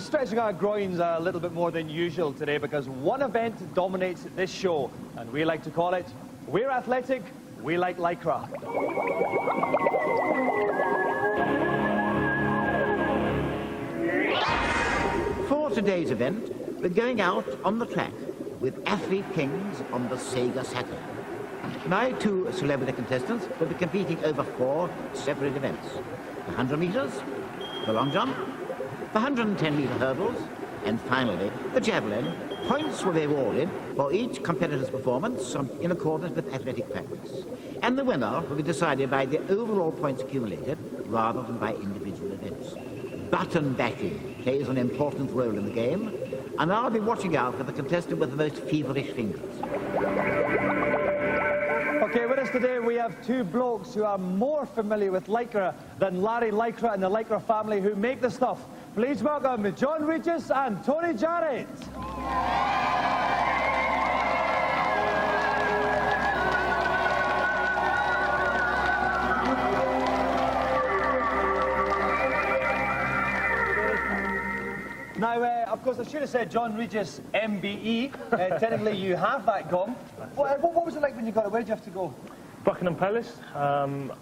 stretching our groins a little bit more than usual today because one event dominates this show, and we like to call it, We're Athletic, We Like Lycra. For today's event, we're going out on the track with athlete kings on the Sega Saturn. My two celebrity contestants will be competing over 4 separate events. The 100 meters, the long jump, the 110-meter hurdles, and finally, the javelin. Points will be awarded for each competitor's performance in accordance with athletic practice. And the winner will be decided by the overall points accumulated rather than by individual events. Button bashing plays an important role in the game, and I'll be watching out for the contestant with the most feverish fingers. Okay, with us today we have two blokes who are more familiar with Lycra than Larry Lycra and the Lycra family who make the stuff. Please welcome John Regis and Tony Jarrett. Now, of course, I should have said John Regis, MBE. Technically, you have that gong. What was it like when you got it? Where did you have to go? Buckingham Palace.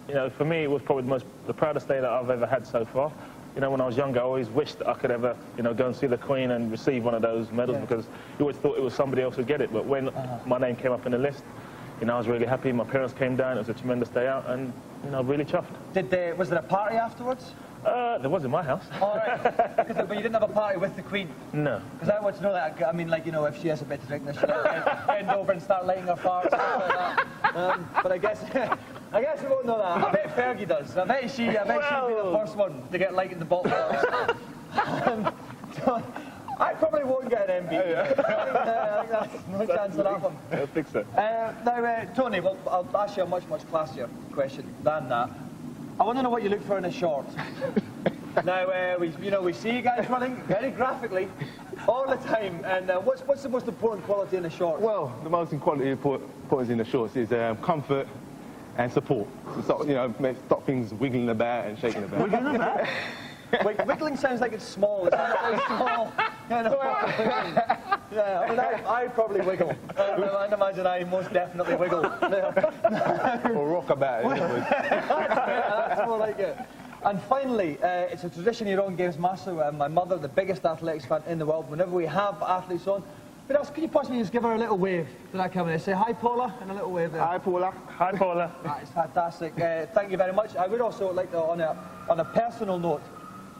You know, for me, it was probably the proudest day that I've ever had so far. You know, when I was younger, I always wished that I could ever, you know, go and see the Queen and receive one of those medals because you always thought it was somebody else who'd get it. But when my name came up in the list, you know, I was really happy. My parents came down. It was a tremendous day out, and you know, really chuffed. Was there a party afterwards? There was in my house. All right. But you didn't have a party with the Queen? No. Because I want to know that. I mean, like, you know, if she has a bit to drink, then she'll bend over and start lighting her farts. Like that. But I guess we won't know that. I bet Fergie does. I bet she'll be the first one to get light in the bottle first. So I probably won't get an MB. I think that's no chance of that one. I think so. Now, Tony, well, I'll ask you a much classier question than that. I want to know what you look for in a short. Now, we see you guys running very graphically all the time. And what's the most important quality in a short? Well, the most important quality in the shorts is comfort and support. To stop, you know, stop things wiggling about and shaking about. Wiggling about? Wait, wiggling sounds like it's small. It sounds like it's small. Yeah, I mean, I probably wiggle. I'd imagine I most definitely wiggle. Or rock about it. That's more like it. And finally, it's a tradition here on GamesMaster. My mother, the biggest athletics fan in the world, whenever we have athletes on, but else, can you possibly just give her a little wave to that camera? Say hi, Paula, and a little wave there. Hi, Paula. Hi, Paula. That is fantastic. Thank you very much. I would also like to, on a personal note,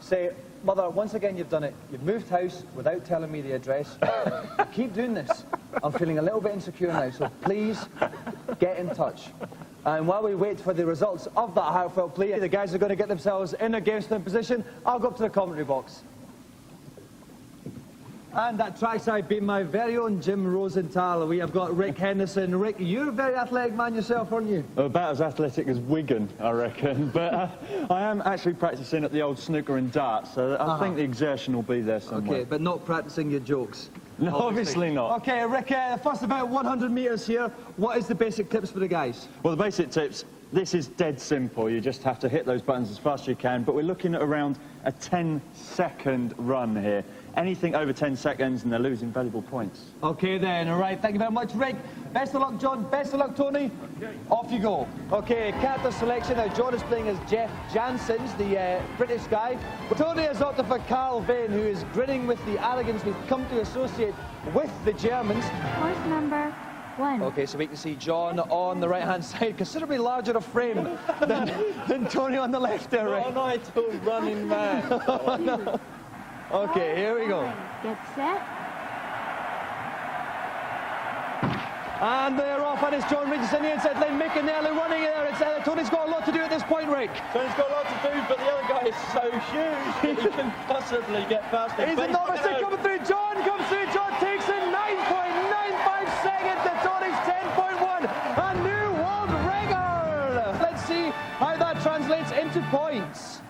say, Mother, once again you've done it. You've moved house without telling me the address. Keep doing this. I'm feeling a little bit insecure now, so please get in touch. And while we wait for the results of that heartfelt plea, the guys are going to get themselves in a game-stand position. I'll go up to the commentary box. And that trackside being my very own Jim Rosenthal. We have got Rick Henderson. Rick, you're a very athletic man yourself, aren't you? About as athletic as Wigan, I reckon. But I am actually practising at the old snooker and darts, so I think the exertion will be there somewhere. Okay, but not practising your jokes. No, obviously not. Okay, Rick, first about 100 metres here. What is the basic tips for the guys? Well, the basic tips, this is dead simple. You just have to hit those buttons as fast as you can, but we're looking at around a 10-second run here. Anything over 10 seconds and they're losing valuable points. Okay then, all right, thank you very much, Rick. Best of luck, John. Best of luck, Tony. Okay. Off you go. Okay, character selection. Now, John is playing as Jeff Janssens, the British guy. Tony has opted for Carl Vane, who is grinning with the arrogance we've come to associate with the Germans. Course number 1. Okay, so we can see John on the right-hand side, considerably larger of frame than Tony on the left there, Rick. No, it's all running man. Oh, no. Okay, here we go. Get set. And they're off, and it's John Regis in the inside lane making the early running there. It's Tony's got a lot to do at this point, Rick. Tony's got a lot to do, but the other guy is so huge that he can possibly get past him. He's a novice coming through. John comes through. John takes in 9.95 seconds to Tony's 10.1. A new world record. Let's see how that translates into points.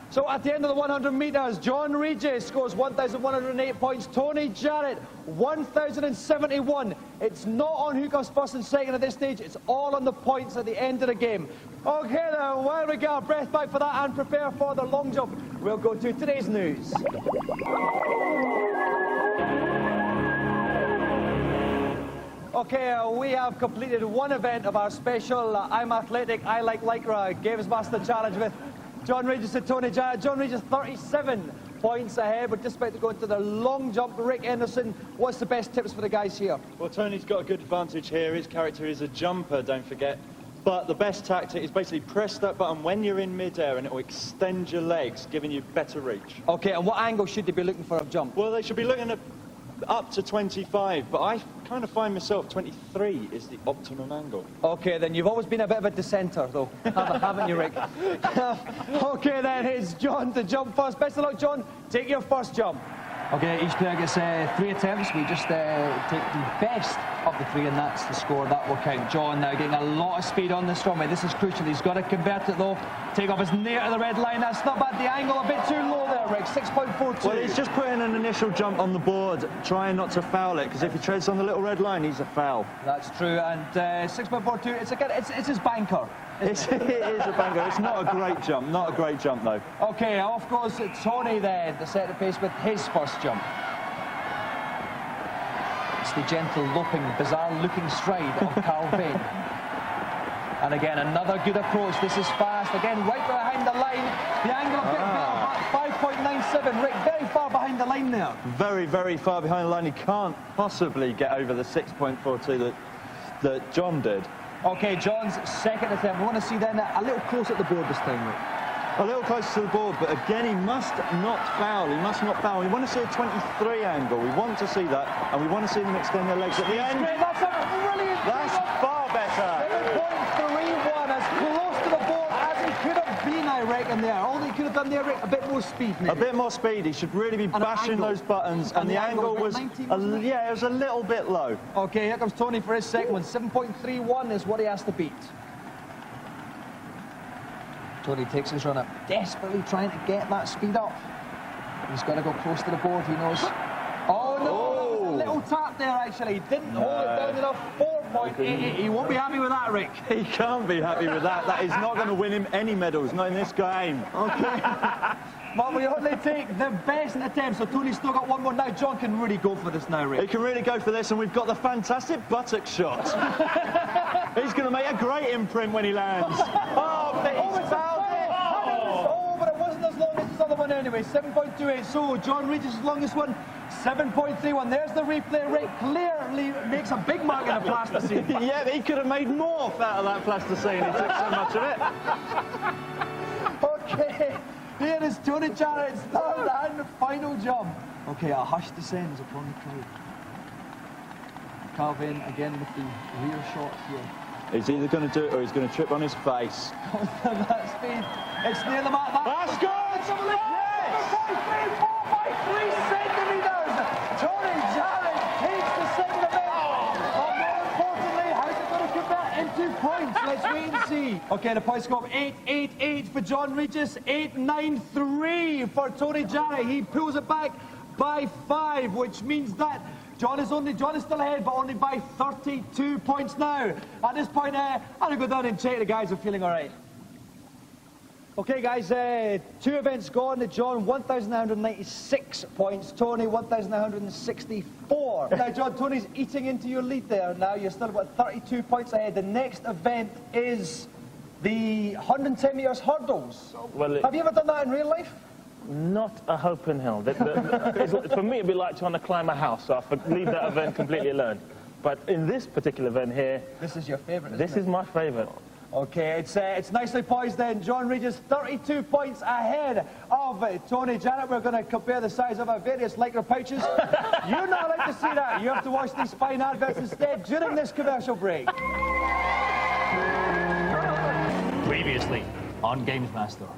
So at the end of the 100 metres, John Regis scores 1,108 points. Tony Jarrett, 1,071. It's not on who comes first and second at this stage. It's all on the points at the end of the game. Okay then, while we get our breath back for that and prepare for the long jump, we'll go to today's news. Okay, we have completed one event of our special I'm Athletic, I Like Lycra GamesMaster Challenge with John Regis and Tony Jarrett. John Regis 37 points ahead. We're just about to go into the long jump. Rick Anderson, what's the best tips for the guys here? Well, Tony's got a good advantage here. His character is a jumper, don't forget. But the best tactic is basically press that button when you're in mid-air and it will extend your legs, giving you better reach. Okay, and what angle should they be looking for a jump? Well, they should be looking at up to 25, but I kind of find myself 23 is the optimum angle. Okay, then you've always been a bit of a dissenter, though, haven't you, Rick? Okay, then it's John to jump first. Best of luck, John. Take your first jump. Okay, each player gets 3 attempts. We just take the best of the 3, and that's the score. That will count. John now getting a lot of speed on this runway. This is crucial. He's got to convert it, though. Take off is near to the red line. That's not bad. The angle a bit too low there, Rick. 6.42. Well, he's just putting an initial jump on the board, trying not to foul it, because if he treads on the little red line, he's a foul. That's true, and 6.42, it's his banker. It is a banker. It's not a great jump. Not a great jump, though. Okay, off goes Tony then to set the pace with his first jump. It's the gentle, loping, bizarre-looking stride of Carl Vane. And again, another good approach. This is fast. Again, right behind the line. The angle a bit better, 5.97. Rick, very far behind the line there. Very, very far behind the line. He can't possibly get over the 6.42 that John did. Okay, John's second attempt. We want to see then a little close at the board this time, Rick. A little closer to the board, but again, he must not foul. He must not foul. We want to see a 23 angle. We want to see that, and we want to see them extend their legs at the end. That's a brilliant. That's far better. 7.31, as close to the board as he could have been, I reckon, there. All he could have done there, Rick, a bit more speed, maybe. A bit more speed. He should really be bashing those buttons, and the angle was, yeah, it was a little bit low. Okay, here comes Tony for his second one. 7.31 is what he has to beat. Tony takes his run up, desperately trying to get that speed up. He's got to go close to the board, he knows. Oh, no, that was a little tap there, actually. He didn't hold it down enough. 4.88. He won't be happy with that, Rick. He can't be happy with that. That is not going to win him any medals, not in this game. Okay. But we only take the best attempts, so Tony's still got one more. Now John can really go for this now, Rick. He can really go for this, and we've got the fantastic buttock shot. He's going to make a great imprint when he lands. Oh, but he's fouled it. Oh, but it wasn't as long as his other one anyway. 7.28. So John Regis' longest one, 7.31. There's the replay. Rick clearly makes a big mark in the plasticine. Yeah, he could have made more out of that plasticine. He took so much of it. Okay. Here is Tony Jarrett's third and final jump. Okay, a hush descends upon the crowd. Calvin again with the rear shot here. He's either going to do it or he's going to trip on his face. That speed. It's near the mark. That's good! Yes! 4.3 centimetres. Tony Jarrett takes the second event. But more importantly, how's it going to convert into points? Let's wait and see. Okay, the points go up 8.88 for John Regis, 8.93 for Tony Jarrett. He pulls it back by 5, which means that John is still ahead, but only by 32 points now. At this point, I'm going to go down and check the guys are feeling all right. Okay, guys, 2 events gone. John, 1,996 points. Tony, 1,964. Now, John, Tony's eating into your lead there. Now you're still about 32 points ahead. The next event is the 110 metres hurdles. Well, have you ever done that in real life? Not a hope in hell. For me, it'd be like trying to climb a house, so I leave that event completely alone. But in this particular event here... This is your favourite, This is my favourite. Okay, it's nicely poised then. John Regis, 32 points ahead of Tony Jarrett. We're going to compare the size of our various Lycra pouches. You're not allowed to see that. You have to watch these fine adverts instead during this commercial break. Previously on GamesMaster.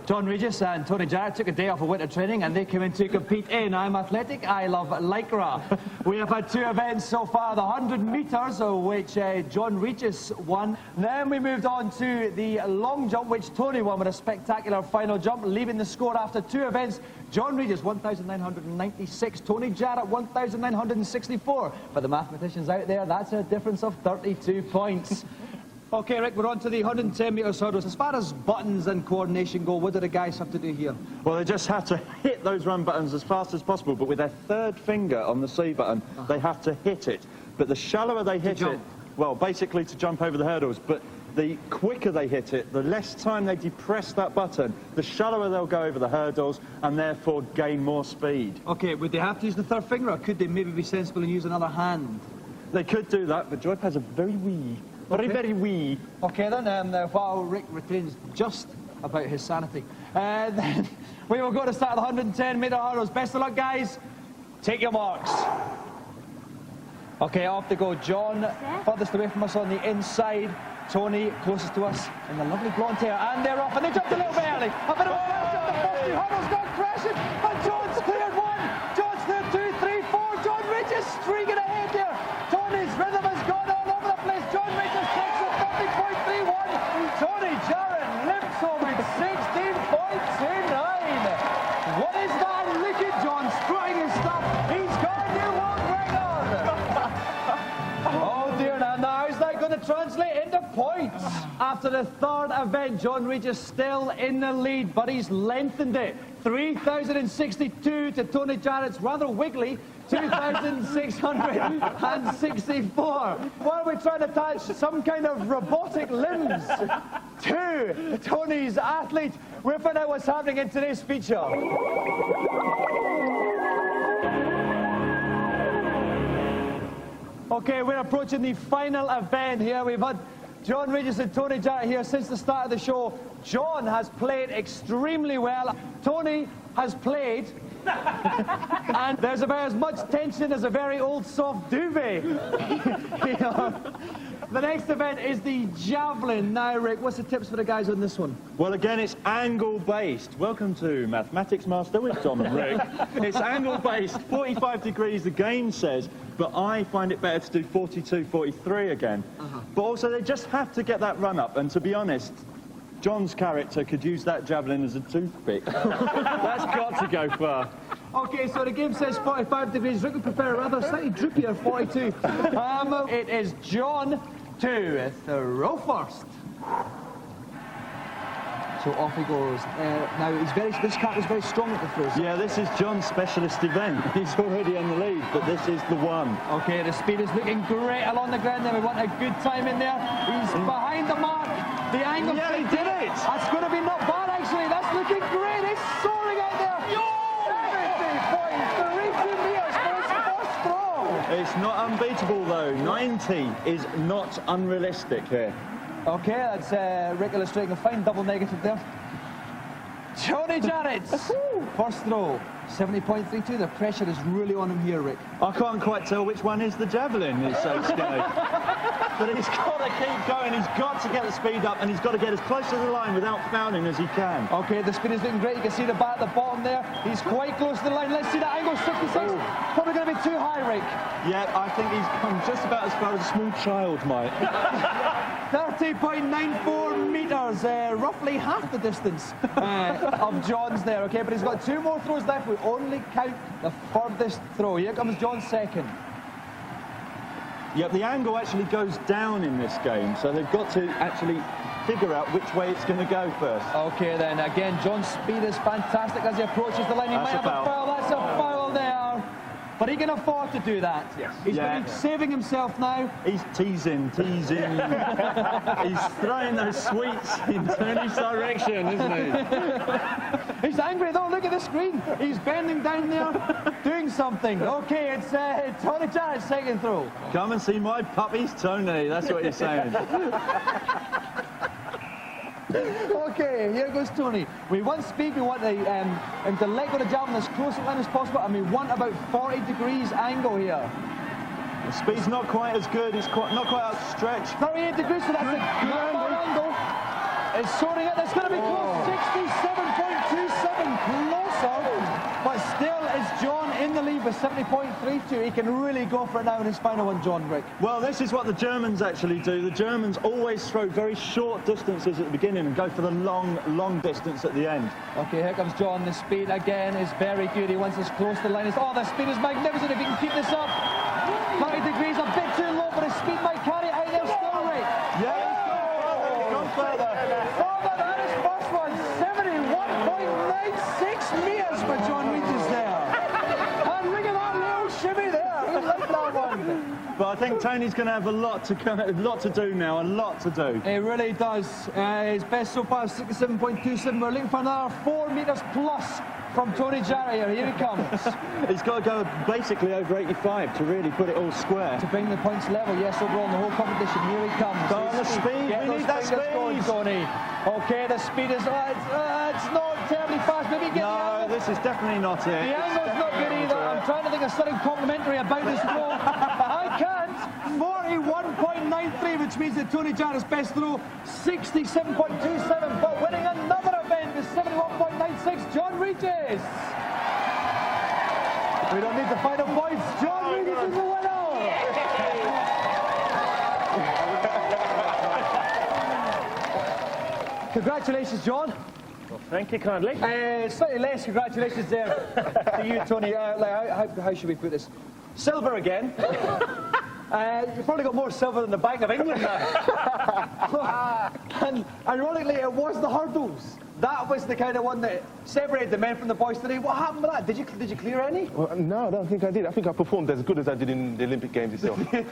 John Regis and Tony Jarrett took a day off of winter training and they came in to compete in I'm Athletic, I Love Lycra. We have had 2 events so far, the 100 metres, which John Regis won. Then we moved on to the long jump, which Tony won with a spectacular final jump, leaving the score after 2 events. John Regis, 1,996. Tony Jarrett, 1,964. For the mathematicians out there, that's a difference of 32 points. Okay, Rick, we're on to the 110 metres hurdles. As far as buttons and coordination go, what do the guys have to do here? Well, they just have to hit those run buttons as fast as possible, but with their third finger on the C button, they have to hit it. But the shallower they hit it, well, basically to jump over the hurdles, but the quicker they hit it, the less time they depress that button, the shallower they'll go over the hurdles and therefore gain more speed. Okay, would they have to use the third finger, or could they maybe be sensible and use another hand? They could do that, but Joyp has a very wee, very wee. Okay then, while Rick retains just about his sanity, then we will go to start the 110 metre hurdles. Best of luck, guys. Take your marks. Okay, off they go. John, furthest away from us on the inside. Tony, closest to us in the lovely blonde hair. And they're off, and they jumped a little bit early. A bit of a flash up the first two hurdles, gone crashing. And John's cleared one. John's cleared 2, 3, 4. John Regis streaking ahead there. Tony's rhythm has gone all over the place. John Regis takes it 30.31. Tony Jarrett limps home at 16.29. What is that? Look at John strutting his stuff. He's got a new world record. Oh dear, now is that going to translate into points? After the third event, John Regis still in the lead, but he's lengthened it. 3,062 to Tony Jarrett's rather wiggly 2,664. While we're trying to attach some kind of robotic limbs to Tony's athlete, we'll find out what's happening in today's feature. Okay, we're approaching the final event here. We've had John Regis and Tony Jarrett here since the start of the show. John has played extremely well. Tony has played. And there's about as much tension as a very old soft duvet. The next event is the javelin. Now, Rick, what's the tips for the guys on this one? Well, again, it's angle-based. Welcome to Mathematics Master with Tom and Rick. It's angle-based, 45 degrees, the game says, but I find it better to do 42, 43 again. But also, they just have to get that run up, and to be honest, John's character could use that javelin as a toothpick. That's got to go far. Okay, so the game says 45 degrees. Rick would prefer a rather slightly droopier 42. It is John to throw first. So off he goes. Now, this cat is very strong at the throws. Yeah, this is John's specialist event. He's already on the lead, but this is the one. Okay, the speed is looking great along the ground there. We want a good time in there. He's behind the mark. The angle. Yeah, he did it. That's going to be not bad, actually. That's looking great. It's soaring out there. 70.32 metres for his first throw. It's not unbeatable, though. 90 is not unrealistic here. Okay, that's Rick illustrating a fine double negative there. Tony Jarrett, first throw, 70.32. The pressure is really on him here, Rick. I can't quite tell which one is the javelin, it's so scary. But he's got to keep going, he's got to get the speed up, and he's got to get as close to the line without fouling as he can. Okay, the speed is looking great. You can see the bat at the bottom there. He's quite close to the line. Let's see that angle, 66. Probably going to be too high, Rick. Yeah, I think he's come just about as far as a small child might. 30.94 metres, roughly half the distance of John's there, okay? But he's got two more throws left. We only count the furthest throw. Here comes John's second. Yep, the angle actually goes down in this game, so they've got to actually figure out which way it's going to go first. Okay, then, again, John's speed is fantastic as he approaches the line. He might have a foul. That's a foul there. But he can afford to do that. Yes. He's going to be saving himself now. He's teasing. He's throwing those sweets in Tony's direction, isn't he? He's angry, though. Look at the screen. He's bending down there, doing something. Okay, it's Tony Jarrett's second throw. Come and see my puppies, Tony. That's what you're saying. Okay, here goes Tony. We want speed, we want him to let go the javelin as close to the line as possible, and we want about 40 degrees angle here. The speed's not quite as good, it's not quite outstretched. 38 degrees, so that's a good angle. It's soaring out, that's going to be close, 67.27, closer, but still it's John in the lead with 70.32. He can really go for it now in his final one, John, Rick. Well, this is what the Germans actually do. The Germans always throw very short distances at the beginning and go for the long distance at the end. Okay, here comes John. The speed again is very good. He wants as close to the line as... Oh, the speed is magnificent if he can keep this up. 30 degrees, a bit too low, but his speed might carry it out there still, Rick. Yeah, 6 metres for John Regis there. And look at that little shimmy there. We like that one. But I think Tony's going to have a lot to do now, a lot to do. He really does. His best so far is 67.27. We're looking for another 4 metres plus from Tony Jarrett here. Here he comes. He's got to go basically over 85 to really put it all square. To bring the points level, yes, overall in the whole competition. Here he comes. Go on the speed, Get we those need that fingers going, speed. Tony. Okay, the speed is... it's not terribly fast. Maybe get No, this is definitely not it. the angle's not good either. I'm trying to think of something complimentary about this throw. I can't. 41.93, which means that Tony Jarrett's best throw, 67.27, but winning another event is 71.96, John Regis. We don't need the final points. John Regis is the winner. Congratulations, John. Well, thank you kindly. Slightly less congratulations there to you, Tony. How should we put this? Silver again. You've probably got more silver than the Bank of England now. And ironically, it was the hurdles. That was the kind of one that separated the men from the boys today. What happened with that? Did you clear any? Well, no, I don't think I did. I think I performed as good as I did in the Olympic Games itself. I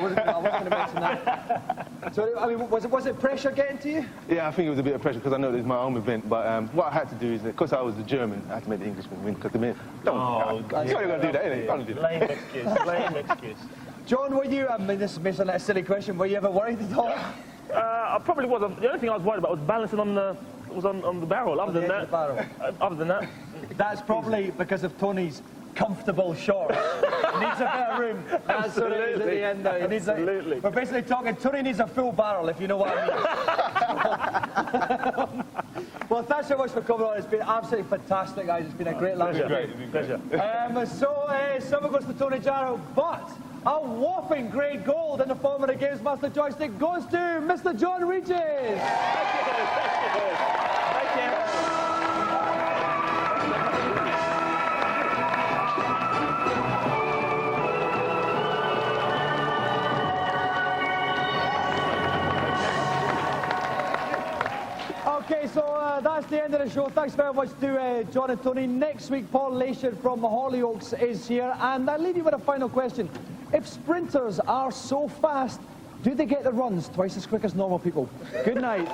wasn't going to mention that. So, I mean, was it pressure getting to you? Yeah, I think it was a bit of pressure because I know it was my home event. But what I had to do is, because I was a German, I had to make the Englishman win. Because the men, you're not going to do that, innit? You can't do that. Lame excuse, lame excuse. John, were you, I mean, this may sound like a silly question, were you ever worried at all? I probably was. The only thing I was worried about was balancing on the barrel. Other than that, other than that, That's probably because of Tony's comfortable shorts. Needs a bit of room. That's what it is at the end now. Absolutely. We're basically talking, Tony needs a full barrel, if you know what I mean. Well, thanks so much for coming on. It's been absolutely fantastic, guys. It's been a great lunch. Pleasure. Silver goes to Tony Jarrett, but a whopping great gold in the form of the GamesMaster joystick goes to Mr. John Regis. Thank you. Okay, so that's the end of the show. Thanks very much to John and Tony. Next week, Paul Lyndon from the Hollyoaks is here. And I'll leave you with a final question. If sprinters are so fast, do they get the runs twice as quick as normal people? Good night.